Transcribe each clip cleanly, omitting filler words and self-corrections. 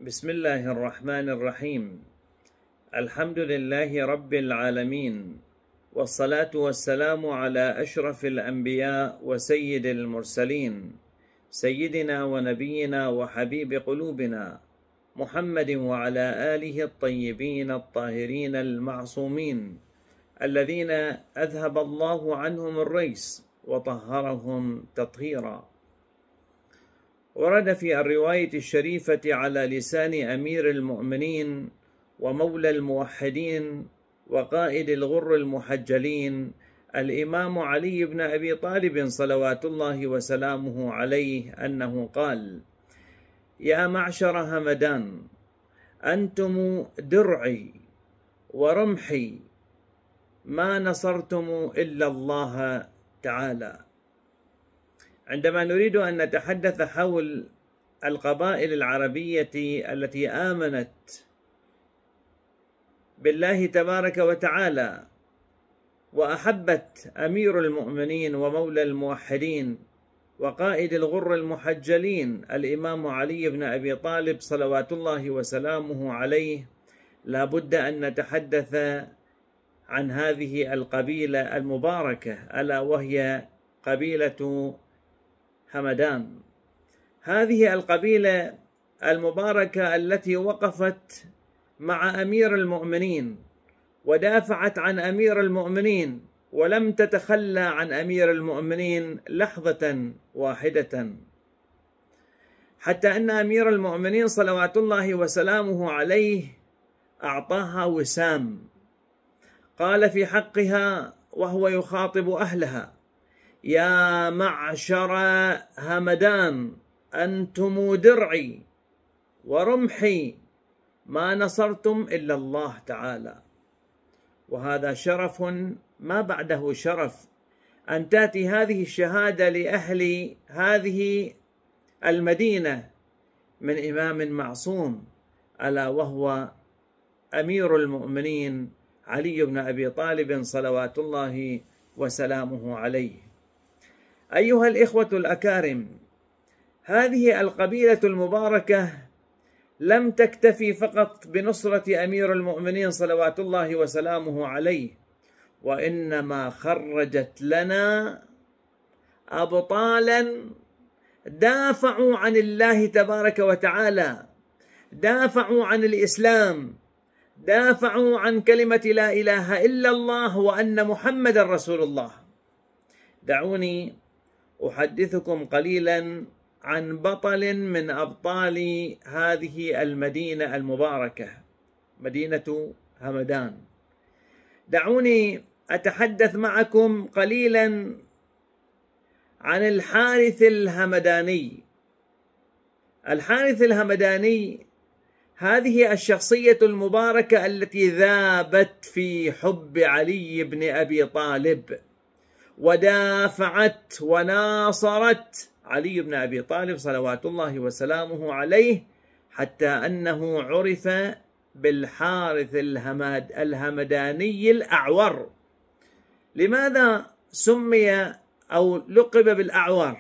بسم الله الرحمن الرحيم. الحمد لله رب العالمين، والصلاة والسلام على أشرف الأنبياء وسيد المرسلين، سيدنا ونبينا وحبيب قلوبنا محمد وعلى آله الطيبين الطاهرين المعصومين الذين أذهب الله عنهم الرجس وطهرهم تطهيرا. ورد في الرواية الشريفة على لسان أمير المؤمنين ومولى الموحدين وقائد الغر المحجلين الإمام علي بن أبي طالب صلوات الله وسلامه عليه أنه قال: يا معشر همدان، أنتم درعي ورمحي، ما نصرتم إلا الله تعالى. عندما نريد أن نتحدث حول القبائل العربية التي آمنت بالله تبارك وتعالى وأحبت أمير المؤمنين ومولى الموحدين وقائد الغر المحجلين الإمام علي بن أبي طالب صلوات الله وسلامه عليه، لا بد أن نتحدث عن هذه القبيلة المباركة، ألا وهي قبيلة همدان. هذه القبيلة المباركة التي وقفت مع أمير المؤمنين ودافعت عن أمير المؤمنين ولم تتخلى عن أمير المؤمنين لحظة واحدة، حتى أن أمير المؤمنين صلوات الله وسلامه عليه أعطاها وسام، قال في حقها وهو يخاطب أهلها: يا معشر همدان، أنتم درعي ورمحي، ما نصرتم إلا الله تعالى. وهذا شرف ما بعده شرف، أن تأتي هذه الشهادة لأهل هذه المدينة من إمام معصوم، ألا وهو أمير المؤمنين علي بن أبي طالب صلوات الله وسلامه عليه. أيها الإخوة الأكارم، هذه القبيلة المباركة لم تكتفي فقط بنصرة أمير المؤمنين صلوات الله وسلامه عليه، وإنما خرجت لنا أبطالا دافعوا عن الله تبارك وتعالى، دافعوا عن الإسلام، دافعوا عن كلمة لا إله إلا الله وأن محمد رسول الله. دعوني أحدثكم قليلا عن بطل من أبطال هذه المدينة المباركة، مدينة همدان. دعوني أتحدث معكم قليلا عن الحارث الهمداني. الحارث الهمداني هذه الشخصية المباركة التي ذابت في حب علي بن أبي طالب ودافعت وناصرت علي بن أبي طالب صلوات الله وسلامه عليه، حتى أنه عرف بالحارث الهمداني الأعور. لماذا سمي أو لقب بالأعور؟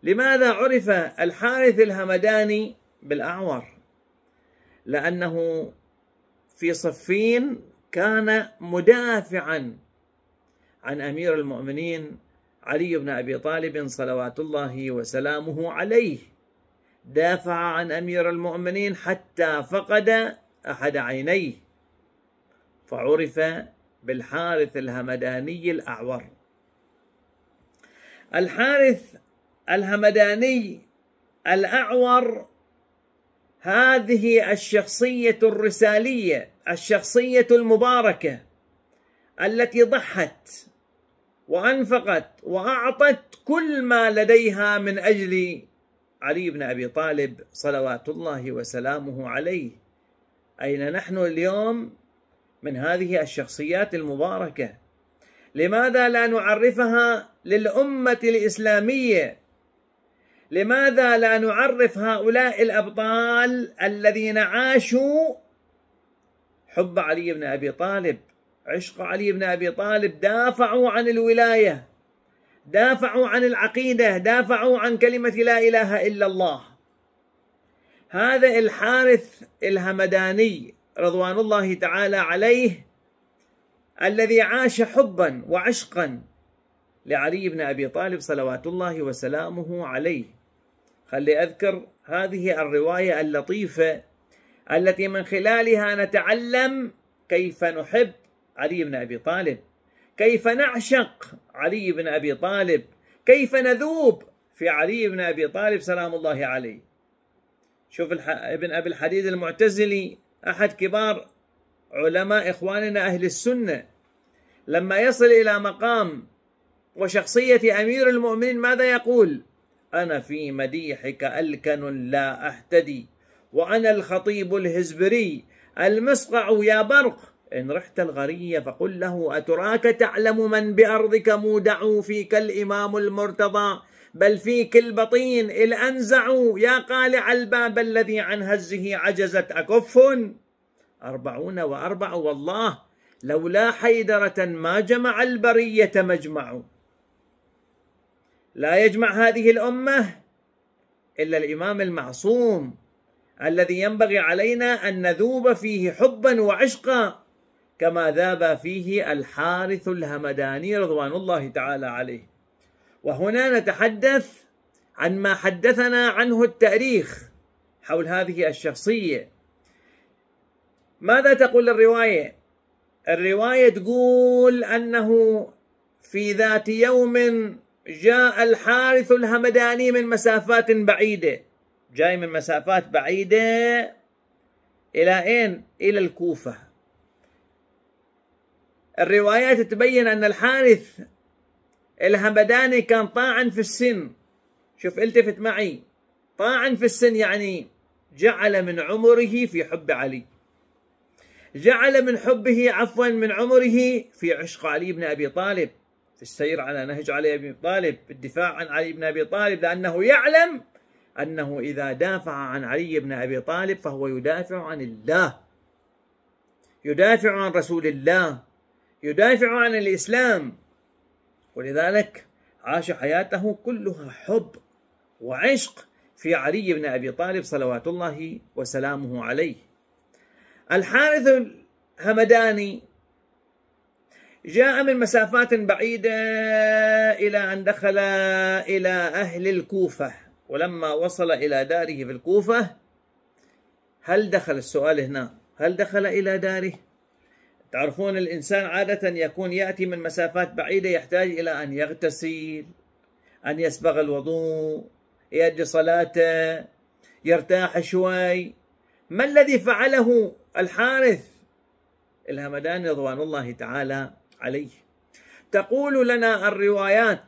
لماذا عرف الحارث الهمداني بالأعور؟ لأنه في صفين كان مدافعا عن أمير المؤمنين علي بن أبي طالب صلوات الله وسلامه عليه، دافع عن أمير المؤمنين حتى فقد أحد عينيه، فعرف بالحارث الهمداني الأعور. الحارث الهمداني الأعور هذه الشخصية الرسالية، الشخصية المباركة التي ضحت وأنفقت وأعطت كل ما لديها من أجل علي بن أبي طالب صلوات الله وسلامه عليه. أين نحن اليوم من هذه الشخصيات المباركة؟ لماذا لا نعرفها للأمة الإسلامية؟ لماذا لا نعرف هؤلاء الأبطال الذين عاشوا حب علي بن أبي طالب، عشق علي بن أبي طالب، دافعوا عن الولاية، دافعوا عن العقيدة، دافعوا عن كلمة لا إله إلا الله. هذا الحارث الهمداني رضوان الله تعالى عليه الذي عاش حبا وعشقا لعلي بن أبي طالب صلوات الله وسلامه عليه. خلي أذكر هذه الرواية اللطيفة التي من خلالها نتعلم كيف نحب علي بن أبي طالب، كيف نعشق علي بن أبي طالب، كيف نذوب في علي بن أبي طالب سلام الله عليه. شوف ابن أبي الحديد المعتزلي أحد كبار علماء إخواننا أهل السنة، لما يصل إلى مقام وشخصية أمير المؤمنين ماذا يقول؟ أنا في مديحك ألكن لا أهتدي، وأنا الخطيب الهزبري المصقع يا برق، إن رحت الغرية فقل له أتراك تعلم من بأرضك مودع فيك الإمام المرتضى، بل فيك البطين إذ أنزعوا يا قالع الباب الذي عن هزه عجزت أكف 44 والله لولا حيدرة ما جمع البرية مجمع. لا يجمع هذه الأمة إلا الإمام المعصوم الذي ينبغي علينا أن نذوب فيه حبا وعشقا كما ذاب فيه الحارث الهمداني رضوان الله تعالى عليه. وهنا نتحدث عن ما حدثنا عنه التاريخ حول هذه الشخصية. ماذا تقول الرواية؟ الرواية تقول أنه في ذات يوم جاء الحارث الهمداني من مسافات بعيدة، جاي من مسافات بعيدة إلى أين؟ إلى الكوفة. الروايات تبين أن الحارث الهمداني كان طاعن في السن. شوف التفت معي، طاعن في السن يعني جعل من عمره في حب علي، جعل من عمره في عشق علي بن أبي طالب، في السير على نهج علي بن أبي طالب، في الدفاع عن علي بن أبي طالب، لأنه يعلم أنه إذا دافع عن علي بن أبي طالب فهو يدافع عن الله، يدافع عن رسول الله، يدافع عن الإسلام. ولذلك عاش حياته كلها حب وعشق في علي بن أبي طالب صلوات الله وسلامه عليه. الحارث الهمداني جاء من مسافات بعيدة إلى أن دخل إلى أهل الكوفة، ولما وصل إلى داره في الكوفة هل دخل، السؤال هنا، هل دخل إلى داره؟ تعرفون الإنسان عادة يكون يأتي من مسافات بعيدة يحتاج إلى أن يغتسل، أن يسبغ الوضوء، يؤدي صلاته، يرتاح شوي. ما الذي فعله الحارث الهمداني رضوان الله تعالى عليه؟ تقول لنا الروايات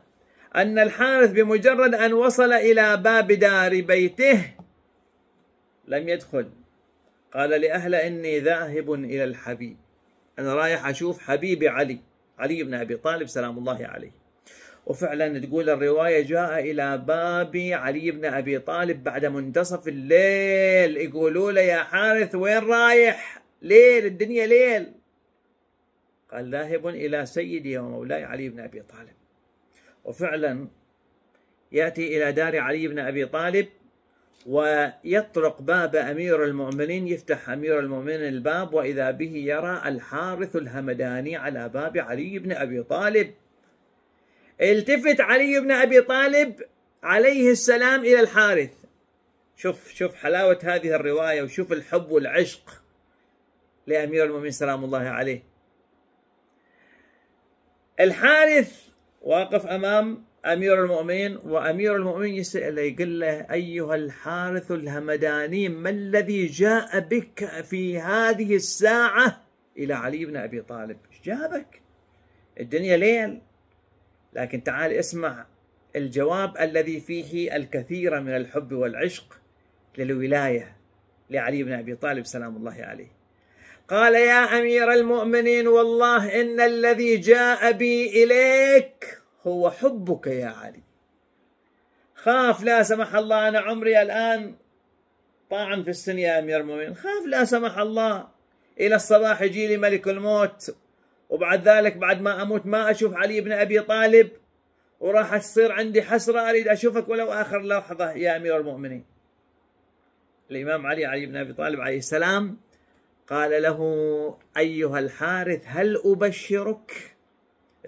أن الحارث بمجرد أن وصل إلى باب دار بيته لم يدخل، قال لأهله إني ذاهب إلى الحبيب، أنا رايح أشوف حبيبي علي بن أبي طالب سلام الله عليه. وفعلا تقول الرواية جاء إلى باب علي بن أبي طالب بعد منتصف الليل، يقولوا له يا حارث وين رايح؟ ليل، الدنيا ليل. قال ذاهب إلى سيدي ومولاي علي بن أبي طالب. وفعلا يأتي إلى دار علي بن أبي طالب ويطرق باب أمير المؤمنين، يفتح أمير المؤمنين الباب وإذا به يرى الحارث الهمداني على باب علي بن أبي طالب. التفت علي بن أبي طالب عليه السلام إلى الحارث. شوف حلاوة هذه الرواية، وشوف الحب والعشق لأمير المؤمنين سلام الله عليه. الحارث واقف أمام أمير المؤمنين، وأمير المؤمنين يسأل يقول له أيها الحارث الهمداني ما الذي جاء بك في هذه الساعة إلى علي بن أبي طالب؟ ايش جابك؟ الدنيا ليل. لكن تعال اسمع الجواب الذي فيه الكثير من الحب والعشق للولاية لعلي بن أبي طالب سلام الله عليه. قال يا أمير المؤمنين والله إن الذي جاء بي إليك هو حبك يا علي. خاف لا سمح الله، أنا عمري الآن طاعن في السن يا أمير المؤمنين، خاف لا سمح الله إلى الصباح يجي لي ملك الموت، وبعد ذلك بعد ما أموت ما أشوف علي بن أبي طالب، وراح تصير عندي حسرة، أريد أشوفك ولو آخر لحظة يا أمير المؤمنين. الإمام علي بن أبي طالب عليه السلام قال له: أيها الحارث هل أبشرك؟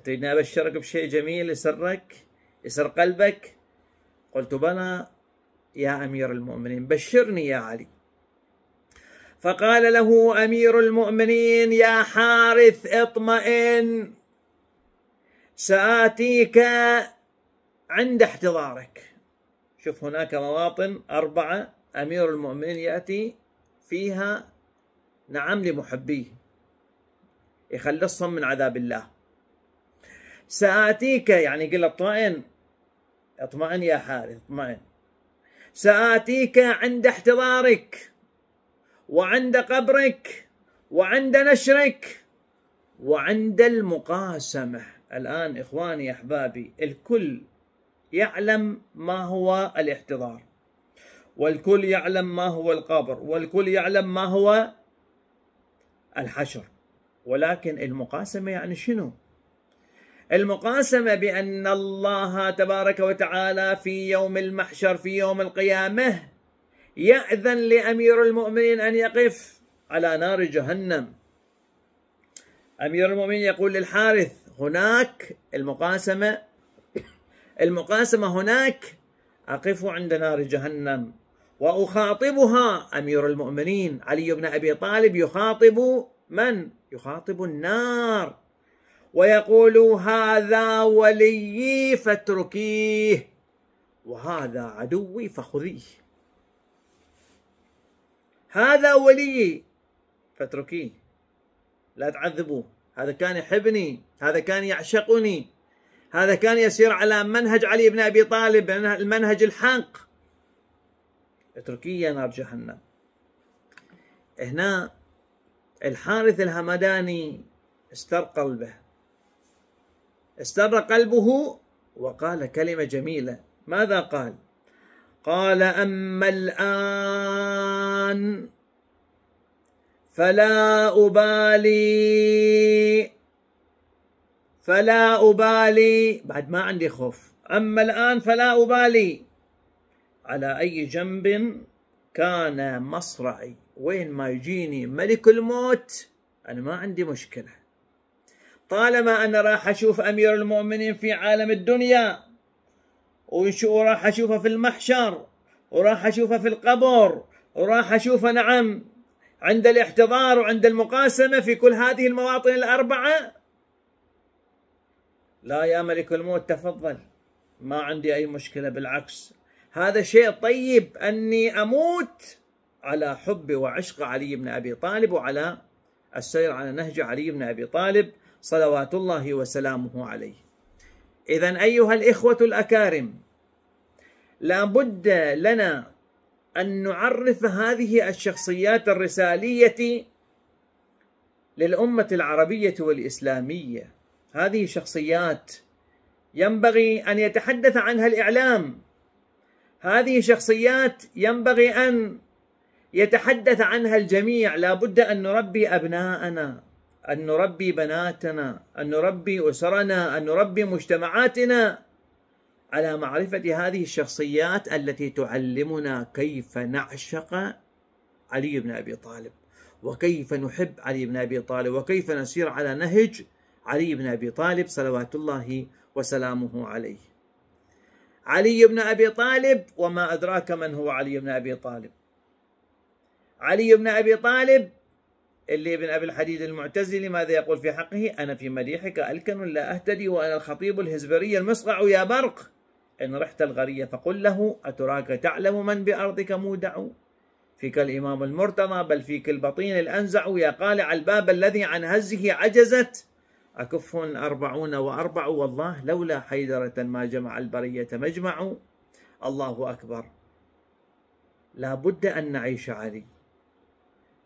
تريدني أبشرك بشيء جميل يسرك يسر قلبك؟ قلت: بلى يا أمير المؤمنين، بشرني يا علي. فقال له أمير المؤمنين: يا حارث اطمئن، سآتيك عند احتضارك. شوف، هناك مواطن 4 أمير المؤمنين يأتي فيها نعم لمحبيه، يخلصهم من عذاب الله. سآتيك يعني قل اطمئن، اطمئن يا حارث اطمئن. سآتيك عند احتضارك، وعند قبرك، وعند نشرك، وعند المقاسمة. الآن إخواني أحبابي، الكل يعلم ما هو الاحتضار، والكل يعلم ما هو القبر، والكل يعلم ما هو الحشر، ولكن المقاسمة يعني شنو؟ المقاسمة بأن الله تبارك وتعالى في يوم المحشر، في يوم القيامة، يأذن لأمير المؤمنين أن يقف على نار جهنم. أمير المؤمنين يقول للحارث: هناك المقاسمة هناك، أقف عند نار جهنم وأخاطبها. أمير المؤمنين علي بن أبي طالب يخاطب من؟ يخاطب النار، ويقول: هذا وليي فاتركيه، وهذا عدوي فخذيه. هذا وليي فاتركيه، لا تعذبوه، هذا كان يحبني، هذا كان يعشقني، هذا كان يسير على منهج علي بن أبي طالب، المنهج الحق، اتركيه يا نار جهنم. هنا الحارث الهمداني استر قلبه وقال كلمة جميلة. ماذا قال؟ قال: أما الآن فلا أبالي، بعد ما عندي خوف، أما الآن فلا أبالي على أي جنب كان مصرعي، وين ما يجيني ملك الموت أنا ما عندي مشكلة، طالما أنا راح أشوف أمير المؤمنين في عالم الدنيا، وراح أشوفه في المحشر، وراح أشوفه في القبر، وراح أشوفه نعم عند الاحتضار وعند المقاسمة، في كل هذه المواطن ال4. لا يا ملك الموت تفضل، ما عندي أي مشكلة، بالعكس هذا شيء طيب أني أموت على حب وعشق علي بن أبي طالب، وعلى السير على نهج علي بن أبي طالب صلوات الله وسلامه عليه. إذن أيها الإخوة الأكارم، لا بد لنا أن نعرف هذه الشخصيات الرسالية للأمة العربية والإسلامية. هذه شخصيات ينبغي أن يتحدث عنها الإعلام، هذه شخصيات ينبغي أن يتحدث عنها الجميع. لا بد أن نربي أبناءنا، أن نربي بناتنا، أن نربي أسرنا، أن نربي مجتمعاتنا على معرفة هذه الشخصيات التي تعلمنا كيف نعشق علي بن أبي طالب، وكيف نحب علي بن أبي طالب، وكيف نسير على نهج علي بن أبي طالب صلوات الله وسلامه عليه. علي بن أبي طالب، وما أدراك من هو علي بن أبي طالب. علي بن أبي طالب اللي ابن أبي الحديد المعتزلي ماذا يقول في حقه؟ أنا في مديحك ألكن لا أهتدي، وأنا الخطيب الهزبري المصقع يا برق، إن رحت الغرية فقل له: أتراك تعلم من بأرضك مودع؟ فيك الإمام المرتضى، بل فيك البطين الأنزع، يا قالع الباب الذي عن هزه عجزت، أكف 40 و4، والله لولا حيدرة ما جمع البرية مجمع. الله أكبر. لا بد أن نعيش علي،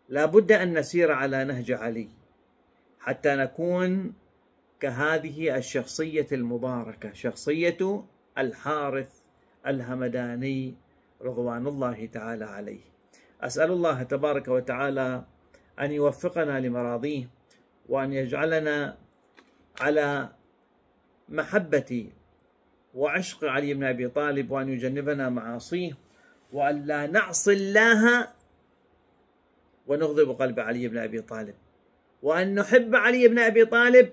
لا بد أن نسير على نهج علي حتى نكون كهذه الشخصية المباركة، شخصية الحارث الهمداني رضوان الله تعالى عليه. أسأل الله تبارك وتعالى أن يوفقنا لمراضيه، وأن يجعلنا على محبة وعشق علي بن أبي طالب، وأن يجنبنا معاصيه، وأن لا نعصي الله ونغضب قلب علي بن أبي طالب، وأن نحب علي بن أبي طالب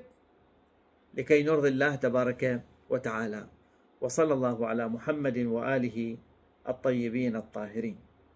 لكي نرضي الله تبارك وتعالى. وصلى الله على محمد وآله الطيبين الطاهرين.